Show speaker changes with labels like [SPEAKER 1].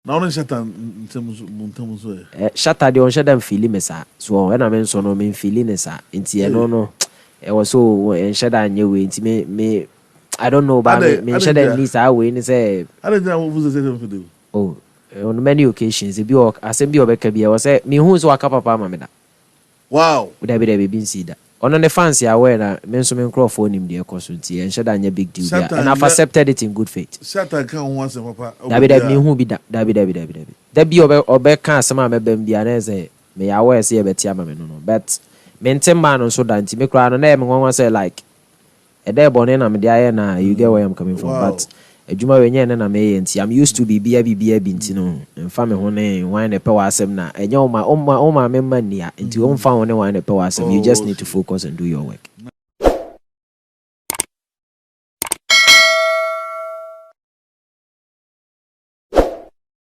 [SPEAKER 1] Now on Shatan Muntamus.
[SPEAKER 2] Shatter the on Shadam feeling me sa. So when I mention no mean feeling sa. Inti no. It was so and Shadda new way me. I don't know about me. Shadda needs our way and say.
[SPEAKER 1] I don't know what was the same for do.
[SPEAKER 2] Oh, on many occasions, if you as be Obeka was say me who's waka papa mamma.
[SPEAKER 1] Wow,
[SPEAKER 2] Would I be been see that? On the fancy aware that men Crawford him dear consultancy and Shadda big deal there, and I've accepted it in good faith.
[SPEAKER 1] Shatan come once and papa.
[SPEAKER 2] David me who be that David. There be Obeka some of them be an say may I wear see a better mamma no, but maintain man on so that me cry on them one say like a day born in am there na you get where I'm coming from.
[SPEAKER 1] Wow.
[SPEAKER 2] But a juma when na me I'm used to be bintino and family hone wine a power asem na and your my member near into home found wine a power asem. You just need to focus and do your work.